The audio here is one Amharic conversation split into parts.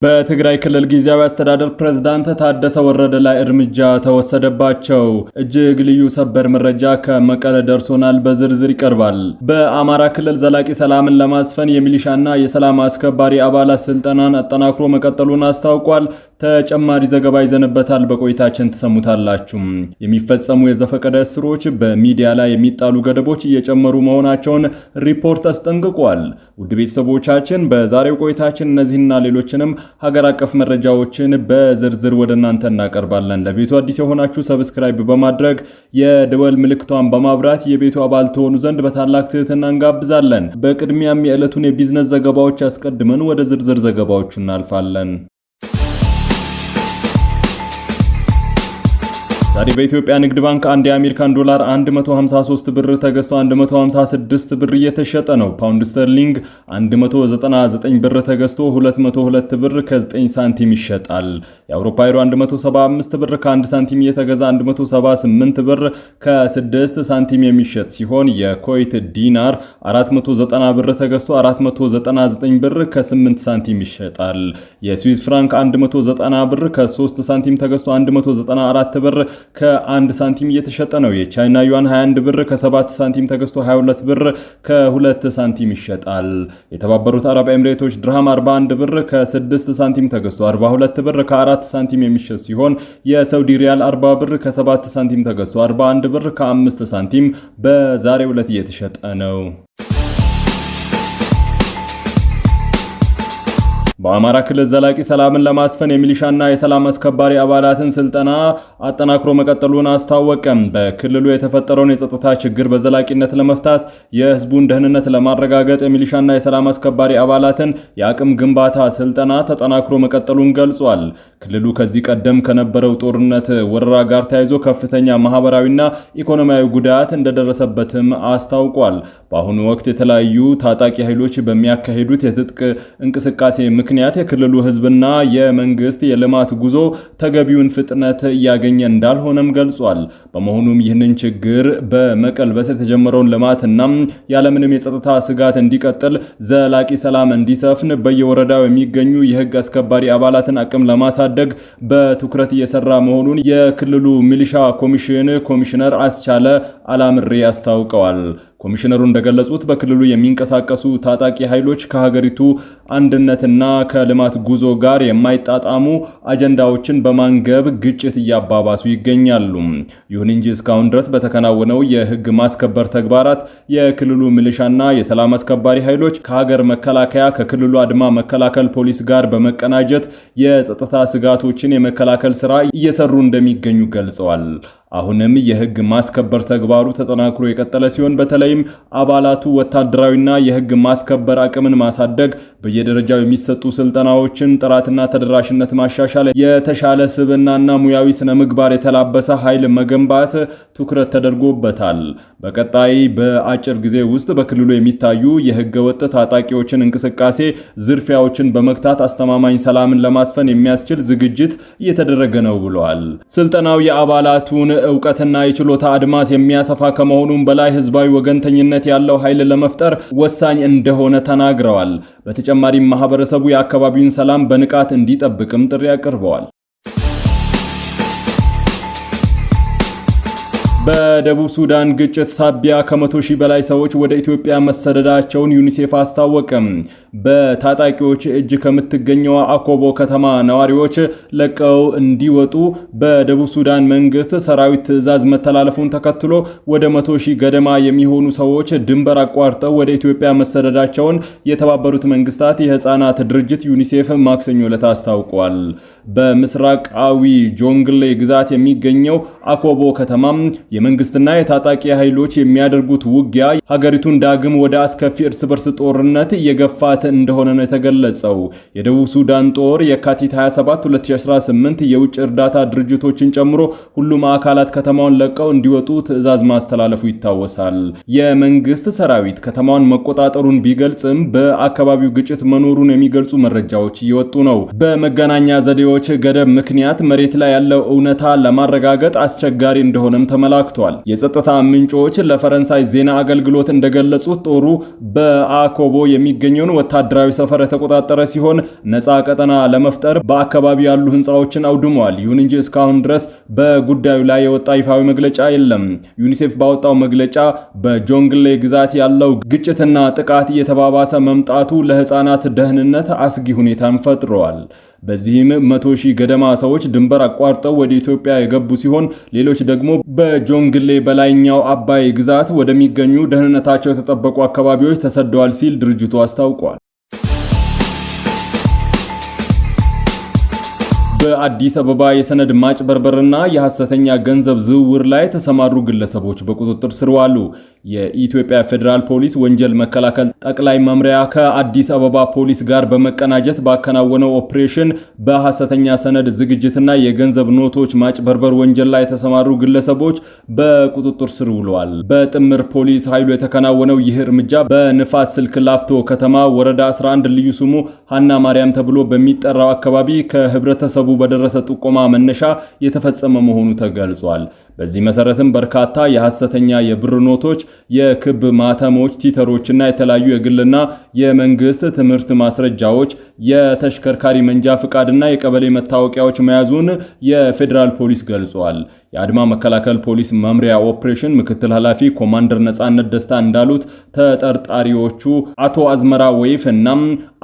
በትግራይ ክልል ጊዜያዊ አስተዳደር ፕሬዝዳንት ታደሰ ወረደ ላይ እርምጃ ተወሰደባቸው። እጅግ ልዩ ሰበር መረጃ ከመቀለ ደርሶናል፣ በዝርዝር ይቀርባል። በአማራ ክልል ዘላቂ ሰላምን ለማስፈን የሚሊሻና የሰላም አስከባሪ አባላት ስልጠናን አጠናክሮ መቀጠሉን አስታውቋል። ተጨማሪ ዘገባ ይዘንበታል፣ በቆይታችን ትሰሙታላችሁ። የሚፈጸሙ የዘፈቀደ እስሮች፣ በሚዲያ ላይ የሚጣሉ ገደቦች እየጨመሩ መሆናቸውን ሪፖርት አስጠንቅቋል። ውድ ቤተሰቦቻችን በዛሬው ቆይታችን እነዚህና ሌሎችንም ሀገር አቀፍ መረጃዎችን በዝርዝር ወደ እናንተ እናቀርባለን። ለቤቱ አዲስ የሆናችሁ ሰብስክራይብ በማድረግ የደወል ምልክቷን በማብራት የቤቱ አባል ትሆኑ ዘንድ በታላቅ ትህትና እንጋብዛለን። በቅድሚያም የዕለቱን የቢዝነስ ዘገባዎች አስቀድመን ወደ ዝርዝር ዘገባዎቹ እናልፋለን። ዛሬ በኢትዮጵያ ንግድ ባንክ አንድ የአሜሪካን ዶላር 153 ብር ተገዝቶ 156 ብር እየተሸጠ ነው። ፓውንድ ስተርሊንግ 199 ብር ተገዝቶ 202 ብር ከ9 ሳንቲም ይሸጣል። የአውሮፓ ዩሮ 175 ብር ከ1 ሳንቲም እየተገዛ 178 ብር ከ6 ሳንቲም የሚሸጥ ሲሆን የኩዌት ዲናር 490 ብር ተገዝቶ 499 ብር ከ8 ሳንቲም ይሸጣል። የስዊስ ፍራንክ 190 ብር ከ3 ሳንቲም ተገዝቶ 194 ብር ከ1 ሳንቲም እየተሸጠ ነው። የቻይና ዩዋን 21 ብር ከ7 ሳንቲም ተገዝቶ 22 ብር ከ2 ሳንቲም ይሸጣል። የተባበሩት አረብ ኤምሬቶች ድርሃም 41 ብር ከ6 ሳንቲም ተገዝቶ 42 ብር ከ4 ሳንቲም የሚሸጥ ሲሆን የሳውዲ ሪያል 40 ብር ከ7 ሳንቲም ተገዝቶ 41 ብር ከ5 ሳንቲም በዛሬው ዕለት እየተሸጠ ነው። በአማራ ክልል ዘላቂ ሰላምን ለማስፈን የሚሊሻና የሰላም አስከባሪ አባላትን ስልጠና አጠናክሮ መቀጠሉን አስታወቀም። በክልሉ የተፈጠረውን የጸጥታ ችግር በዘላቂነት ለመፍታት የህዝቡን ደህንነት ለማረጋገጥ የሚሊሻና የሰላም አስከባሪ አባላትን የአቅም ግንባታ ስልጠና ተጠናክሮ መቀጠሉን ገልጿል። ክልሉ ከዚህ ቀደም ከነበረው ጦርነት ወረራ ጋር ተያይዞ ከፍተኛ ማህበራዊና ኢኮኖሚያዊ ጉዳት እንደደረሰበትም አስታውቋል። በአሁኑ ወቅት የተለያዩ ታጣቂ ኃይሎች በሚያካሂዱት የትጥቅ እንቅስቃሴ ምክንያት የክልሉ ህዝብና የመንግስት የልማት ጉዞ ተገቢውን ፍጥነት እያገኘ እንዳልሆነም ገልጿል። በመሆኑም ይህንን ችግር በመቀልበስ የተጀመረውን ልማትና ያለምንም የጸጥታ ስጋት እንዲቀጥል ዘላቂ ሰላም እንዲሰፍን በየወረዳው የሚገኙ የህግ አስከባሪ አባላትን አቅም ለማሳደግ በትኩረት እየሰራ መሆኑን የክልሉ ሚሊሻ ኮሚሽን ኮሚሽነር አስቻለ አላምሬ አስታውቀዋል። ኮሚሽነሩ እንደገለጹት በክልሉ የሚንቀሳቀሱ ታጣቂ ኃይሎች ከሀገሪቱ አንድነትና ከልማት ጉዞ ጋር የማይጣጣሙ አጀንዳዎችን በማንገብ ግጭት እያባባሱ ይገኛሉ። ይሁን እንጂ እስካሁን ድረስ በተከናወነው የህግ ማስከበር ተግባራት የክልሉ ሚሊሻና የሰላም አስከባሪ ኃይሎች ከሀገር መከላከያ ከክልሉ አድማ መከላከል ፖሊስ ጋር በመቀናጀት የጸጥታ ስጋቶችን የመከላከል ስራ እየሰሩ እንደሚገኙ ገልጸዋል። አሁንም የህግ ማስከበር ተግባሩ ተጠናክሮ የቀጠለ ሲሆን በተለይም አባላቱ ወታደራዊና የህግ ማስከበር አቅምን ማሳደግ፣ በየደረጃው የሚሰጡ ስልጠናዎችን ጥራትና ተደራሽነት ማሻሻል፣ የተሻለ ስብዕናና ሙያዊ ስነ ምግባር የተላበሰ ኃይል መገንባት ትኩረት ተደርጎበታል። በቀጣይ በአጭር ጊዜ ውስጥ በክልሉ የሚታዩ የህገ ወጥ ታጣቂዎችን እንቅስቃሴ፣ ዝርፊያዎችን በመክታት አስተማማኝ ሰላምን ለማስፈን የሚያስችል ዝግጅት እየተደረገ ነው ብለዋል። ስልጠናው የአባላቱን እውቀትና የችሎታ አድማስ የሚያሰፋ ከመሆኑም በላይ ህዝባዊ ወገንተኝነት ያለው ኃይል ለመፍጠር ወሳኝ እንደሆነ ተናግረዋል። በተጨማሪም ማህበረሰቡ የአካባቢውን ሰላም በንቃት እንዲጠብቅም ጥሪ አቅርበዋል። በደቡብ ሱዳን ግጭት ሳቢያ ከ100 ሺህ በላይ ሰዎች ወደ ኢትዮጵያ መሰደዳቸውን ዩኒሴፍ አስታወቀም። በታጣቂዎች እጅ ከምትገኘው አኮቦ ከተማ ነዋሪዎች ለቀው እንዲወጡ በደቡብ ሱዳን መንግስት ሰራዊት ትዕዛዝ መተላለፉን ተከትሎ ወደ 100 ሺህ ገደማ የሚሆኑ ሰዎች ድንበር አቋርጠው ወደ ኢትዮጵያ መሰደዳቸውን የተባበሩት መንግስታት የህፃናት ድርጅት ዩኒሴፍ ማክሰኞ ዕለት አስታውቋል። በምስራቃዊ ጆንግሌ ግዛት የሚገኘው አኮቦ ከተማ የመንግስትና የታጣቂ ኃይሎች የሚያደርጉት ውጊያ ሀገሪቱን ዳግም ወደ አስከፊ እርስ በርስ ጦርነት እየገፋት እንደሆነ ነው የተገለጸው። የደቡብ ሱዳን ጦር የካቲት 27 2018 የውጭ እርዳታ ድርጅቶችን ጨምሮ ሁሉም አካላት ከተማውን ለቀው እንዲወጡ ትዕዛዝ ማስተላለፉ ይታወሳል። የመንግስት ሰራዊት ከተማውን መቆጣጠሩን ቢገልጽም በአካባቢው ግጭት መኖሩን የሚገልጹ መረጃዎች እየወጡ ነው። በመገናኛ ዘዴዎች ገደብ ምክንያት መሬት ላይ ያለው እውነታ ለማረጋገጥ አስቸጋሪ እንደሆነም ተመላክቷል። የጸጥታ ምንጮች ለፈረንሳይ ዜና አገልግሎት እንደገለጹት ጦሩ በአኮቦ የሚገኘውን ወታደራዊ ሰፈር የተቆጣጠረ ሲሆን ነፃ ቀጠና ለመፍጠር በአካባቢው ያሉ ህንፃዎችን አውድሟል። ይሁን እንጂ እስካሁን ድረስ በጉዳዩ ላይ የወጣ ይፋዊ መግለጫ የለም። ዩኒሴፍ ባወጣው መግለጫ በጆንግሌ ግዛት ያለው ግጭትና ጥቃት እየተባባሰ መምጣቱ ለህፃናት ደህንነት አስጊ ሁኔታን ፈጥሯል። በዚህም 100,000 ገደማ ሰዎች ድንበር አቋርጠው ወደ ኢትዮጵያ የገቡ ሲሆን ሌሎች ደግሞ በጆንግሌ በላይኛው አባይ ግዛት ወደሚገኙ ደህንነታቸው የተጠበቁ አካባቢዎች ተሰደዋል ሲል ድርጅቱ አስታውቋል። በአዲስ አበባ የሰነድ ማጭበርበርና የሐሰተኛ ገንዘብ ዝውውር ላይ የተሰማሩ ግለሰቦች በቁጥጥር ስር ዋሉ። የኢትዮጵያ ፌዴራል ፖሊስ ወንጀል መከላከል ጠቅላይ መምሪያ ከአዲስ አበባ ፖሊስ ጋር በመቀናጀት ባከናወነው ኦፕሬሽን በሐሰተኛ ሰነድ ዝግጅትና የገንዘብ ኖቶች ማጭበርበር ወንጀል ላይ የተሰማሩ ግለሰቦች በቁጥጥር ስር ውለዋል። በጥምር ፖሊስ ኃይሉ የተከናወነው ይህ እርምጃ በንፋስ ስልክ ላፍቶ ከተማ ወረዳ 11 ልዩ ስሙ ሀና ማርያም ተብሎ በሚጠራው አካባቢ ከህብረተሰቡ በደረሰ ጥቆማ መነሻ የተፈጸመ መሆኑ ተገልጿል። በዚህ መሰረትም በርካታ የሐሰተኛ የብር ኖቶች፣ የክብ ማተሞች፣ ቲተሮችና የተለያዩ የግልና የመንግስት ትምህርት ማስረጃዎች፣ የተሽከርካሪ መንጃ ፍቃድና የቀበሌ መታወቂያዎች መያዙን የፌዴራል ፖሊስ ገልጿል። የአድማ መከላከል ፖሊስ መምሪያ ኦፕሬሽን ምክትል ኃላፊ ኮማንደር ነጻነት ደስታ እንዳሉት ተጠርጣሪዎቹ አቶ አዝመራ ወይፍ እና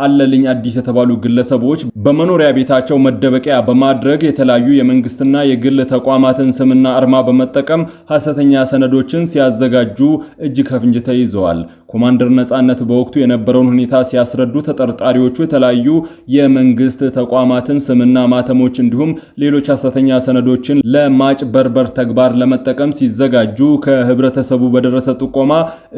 አለልኝ አዲስ የተባሉ ግለሰቦች በመኖሪያ ቤታቸው መደበቂያ በማድረግ የተለያዩ የመንግስትና የግል ተቋማትን ስምና አርማ በመጠቀም ሐሰተኛ ሰነዶችን ሲያዘጋጁ እጅ ከፍንጅ ተይዘዋል። ኮማንደር ነጻነት በወቅቱ የነበረውን ሁኔታ ሲያስረዱ ተጠርጣሪዎቹ የተለያዩ የመንግስት ተቋማትን ስምና ማተሞች እንዲሁም ሌሎች ሐሰተኛ ሰነዶችን ለማጭበርበር ተግባር ለመጠቀም ሲዘጋጁ ከህብረተሰቡ በደረሰ ጥቆማ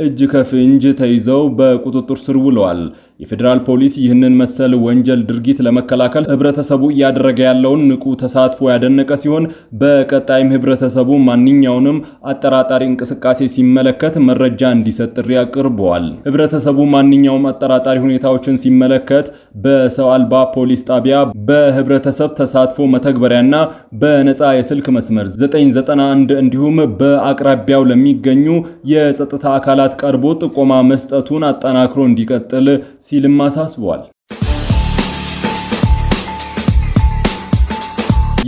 እጅ ከፍንጅ ተይዘው በቁጥጥር ስር ውለዋል። የፌዴራል ፖሊስ ይህንን መሰል ወንጀል ድርጊት ለመከላከል ህብረተሰቡ እያደረገ ያለውን ንቁ ተሳትፎ ያደነቀ ሲሆን በቀጣይም ህብረተሰቡ ማንኛውንም አጠራጣሪ እንቅስቃሴ ሲመለከት መረጃ እንዲሰጥ ጥሪ አቅርበዋል። ህብረተሰቡ ማንኛውም አጠራጣሪ ሁኔታዎችን ሲመለከት በሰው አልባ ፖሊስ ጣቢያ በህብረተሰብ ተሳትፎ መተግበሪያና በነፃ የስልክ መስመር 991 እንዲሁም በአቅራቢያው ለሚገኙ የጸጥታ አካላት ቀርቦ ጥቆማ መስጠቱን አጠናክሮ እንዲቀጥል ሲልም አሳስቧል።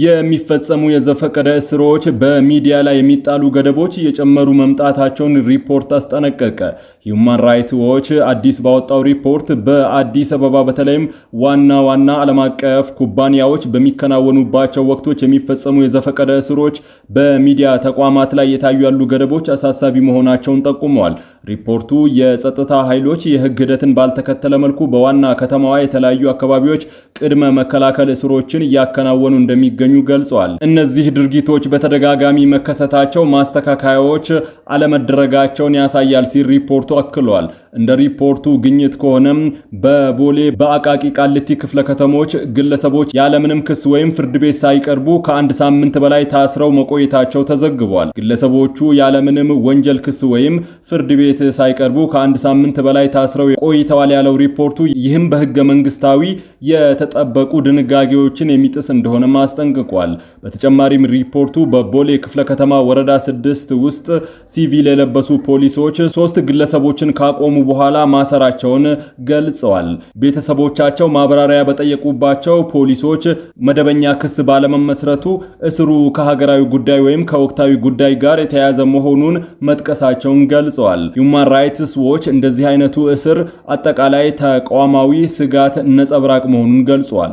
የሚፈጸሙ የዘፈቀደ እስሮች በሚዲያ ላይ የሚጣሉ ገደቦች እየጨመሩ መምጣታቸውን ሪፖርት አስጠነቀቀ። ሂዩማን ራይትስ ዎች አዲስ ባወጣው ሪፖርት በአዲስ አበባ በተለይም ዋና ዋና ዓለም አቀፍ ኩባንያዎች በሚከናወኑባቸው ወቅቶች የሚፈጸሙ የዘፈቀደ እስሮች በሚዲያ ተቋማት ላይ የታዩ ያሉ ገደቦች አሳሳቢ መሆናቸውን ጠቁመዋል። ሪፖርቱ የጸጥታ ኃይሎች የህግ ሂደትን ባልተከተለ መልኩ በዋና ከተማዋ የተለያዩ አካባቢዎች ቅድመ መከላከል እስሮችን እያከናወኑ እንደሚገኙ ገልጸዋል። እነዚህ ድርጊቶች በተደጋጋሚ መከሰታቸው ማስተካከያዎች አለመደረጋቸውን ያሳያል ሲል ሪፖርቱ አክሏል። እንደ ሪፖርቱ ግኝት ከሆነም በቦሌ በአቃቂ ቃሊቲ ክፍለ ከተሞች ግለሰቦች ያለምንም ክስ ወይም ፍርድ ቤት ሳይቀርቡ ከአንድ ሳምንት በላይ ታስረው መቆየታቸው ተዘግቧል። ግለሰቦቹ ያለምንም ወንጀል ክስ ወይም ፍርድ ቤት ሳይቀርቡ ከአንድ ሳምንት በላይ ታስረው ቆይተዋል ያለው ሪፖርቱ ይህም በህገ መንግስታዊ የተጠበቁ ድንጋጌዎችን የሚጥስ እንደሆነ አስጠንቅቋል። በተጨማሪም ሪፖርቱ በቦሌ ክፍለ ከተማ ወረዳ 6 ውስጥ ሲቪል የለበሱ ፖሊሶች 3 ግለሰቦችን ካቆሙ በኋላ ማሰራቸውን ገልጸዋል። ቤተሰቦቻቸው ማብራሪያ በጠየቁባቸው ፖሊሶች መደበኛ ክስ ባለመመስረቱ እስሩ ከሀገራዊ ጉዳይ ወይም ከወቅታዊ ጉዳይ ጋር የተያያዘ መሆኑን መጥቀሳቸውን ገልጸዋል። ሂዩማን ራይትስ ዎች እንደዚህ አይነቱ እስር አጠቃላይ ተቋማዊ ስጋት ነጸብራቅ መሆኑን ገልጿል።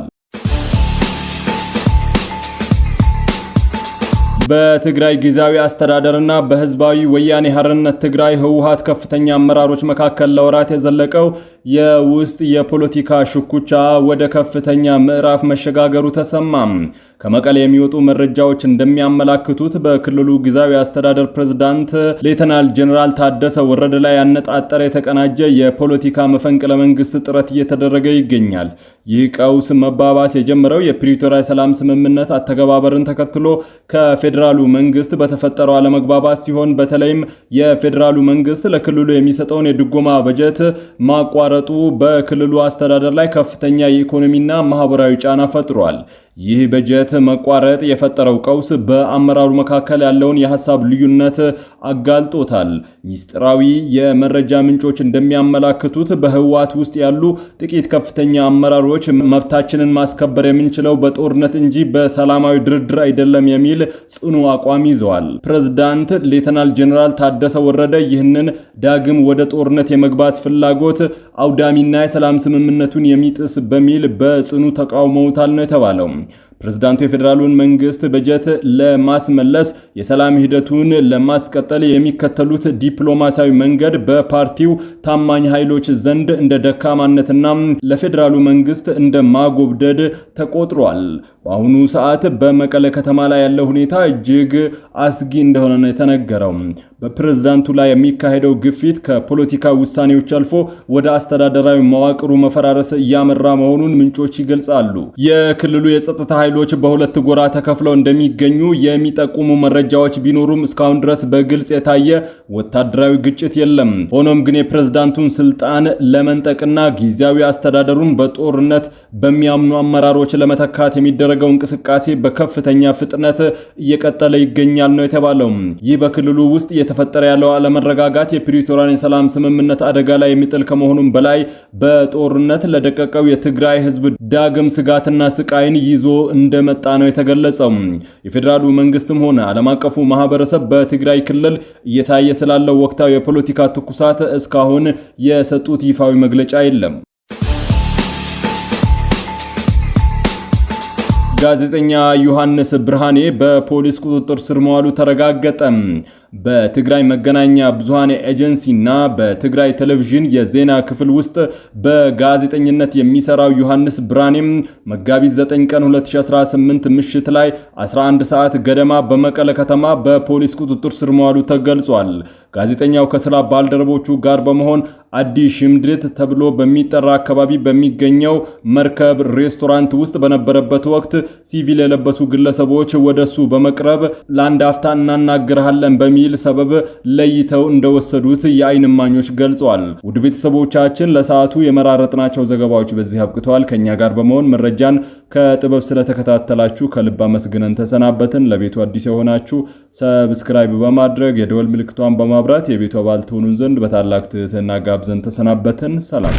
በትግራይ ጊዜያዊ አስተዳደርና በህዝባዊ ወያኔ ሓርነት ትግራይ ህወሓት ከፍተኛ አመራሮች መካከል ለወራት የዘለቀው የውስጥ የፖለቲካ ሽኩቻ ወደ ከፍተኛ ምዕራፍ መሸጋገሩ ተሰማም። ከመቀሌ የሚወጡ መረጃዎች እንደሚያመላክቱት በክልሉ ጊዜያዊ አስተዳደር ፕሬዝዳንት ሌተናል ጀነራል ታደሰ ወረደ ላይ ያነጣጠረ የተቀናጀ የፖለቲካ መፈንቅለ መንግስት ጥረት እየተደረገ ይገኛል። ይህ ቀውስ መባባስ የጀመረው የፕሪቶሪያ ሰላም ስምምነት አተገባበርን ተከትሎ ከፌዴራሉ መንግስት በተፈጠረው አለመግባባት ሲሆን በተለይም የፌዴራሉ መንግስት ለክልሉ የሚሰጠውን የድጎማ በጀት ማቋረጡ በክልሉ አስተዳደር ላይ ከፍተኛ የኢኮኖሚና ማህበራዊ ጫና ፈጥሯል። ይህ በጀት መቋረጥ የፈጠረው ቀውስ በአመራሩ መካከል ያለውን የሐሳብ ልዩነት አጋልጦታል። ሚስጥራዊ የመረጃ ምንጮች እንደሚያመላክቱት በህወሓት ውስጥ ያሉ ጥቂት ከፍተኛ አመራሮች መብታችንን ማስከበር የምንችለው በጦርነት እንጂ በሰላማዊ ድርድር አይደለም የሚል ጽኑ አቋም ይዘዋል። ፕሬዝዳንት ሌተናል ጄኔራል ታደሰ ወረደ ይህንን ዳግም ወደ ጦርነት የመግባት ፍላጎት አውዳሚና የሰላም ስምምነቱን የሚጥስ በሚል በጽኑ ተቃውመውታል ነው የተባለው። ፕሬዝዳንቱ የፌዴራሉን መንግስት በጀት ለማስመለስ የሰላም ሂደቱን ለማስቀጠል የሚከተሉት ዲፕሎማሲያዊ መንገድ በፓርቲው ታማኝ ኃይሎች ዘንድ እንደ ደካማነትና ለፌዴራሉ መንግስት እንደ ማጎብደድ ተቆጥሯል። በአሁኑ ሰዓት በመቀለ ከተማ ላይ ያለው ሁኔታ እጅግ አስጊ እንደሆነ ነው የተነገረው። በፕሬዝዳንቱ ላይ የሚካሄደው ግፊት ከፖለቲካ ውሳኔዎች አልፎ ወደ አስተዳደራዊ መዋቅሩ መፈራረስ እያመራ መሆኑን ምንጮች ይገልጻሉ። የክልሉ የጸጥታ ኃይሎች በሁለት ጎራ ተከፍለው እንደሚገኙ የሚጠቁሙ መረጃዎች ቢኖሩም እስካሁን ድረስ በግልጽ የታየ ወታደራዊ ግጭት የለም። ሆኖም ግን የፕሬዝዳንቱን ስልጣን ለመንጠቅና ጊዜያዊ አስተዳደሩን በጦርነት በሚያምኑ አመራሮች ለመተካት የሚደረገው እንቅስቃሴ በከፍተኛ ፍጥነት እየቀጠለ ይገኛል ነው የተባለው። ይህ በክልሉ ውስጥ እየተፈጠረ ያለው አለመረጋጋት የፕሪቶሪያን የሰላም ስምምነት አደጋ ላይ የሚጥል ከመሆኑም በላይ በጦርነት ለደቀቀው የትግራይ ህዝብ ዳግም ስጋትና ስቃይን ይዞ እንደመጣ ነው የተገለጸው። የፌዴራሉ መንግስትም ሆነ ዓለም አቀፉ ማህበረሰብ በትግራይ ክልል እየታየ ስላለው ወቅታዊ የፖለቲካ ትኩሳት እስካሁን የሰጡት ይፋዊ መግለጫ የለም። ጋዜጠኛ ዮሐንስ ብርሃኔ በፖሊስ ቁጥጥር ስር መዋሉ ተረጋገጠ። በትግራይ መገናኛ ብዙሃን ኤጀንሲና በትግራይ ቴሌቪዥን የዜና ክፍል ውስጥ በጋዜጠኝነት የሚሰራው ዮሐንስ ብርሃኔም መጋቢት 9 ቀን 2018 ምሽት ላይ 11 ሰዓት ገደማ በመቀለ ከተማ በፖሊስ ቁጥጥር ስር መዋሉ ተገልጿል። ጋዜጠኛው ከስራ ባልደረቦቹ ጋር በመሆን አዲ ሽምድት ተብሎ በሚጠራ አካባቢ በሚገኘው መርከብ ሬስቶራንት ውስጥ በነበረበት ወቅት ሲቪል የለበሱ ግለሰቦች ወደሱ በመቅረብ ለአንድ አፍታ እናናገርሃለን በሚል ሰበብ ለይተው እንደወሰዱት የዓይን እማኞች ገልጸዋል። ውድ ቤተሰቦቻችን ለሰዓቱ የመራረጥናቸው ዘገባዎች በዚህ አብቅተዋል። ከኛ ጋር በመሆን መረጃን ከጥበብ ስለተከታተላችሁ ከልብ አመስግነን ተሰናበትን። ለቤቱ አዲስ የሆናችሁ ሰብስክራይብ በማድረግ የደወል ምልክቷን በማብራት የቤቱ አባል ትሆኑ ዘንድ በታላቅ ትህትና ጋብዘን ተሰናበትን። ሰላም።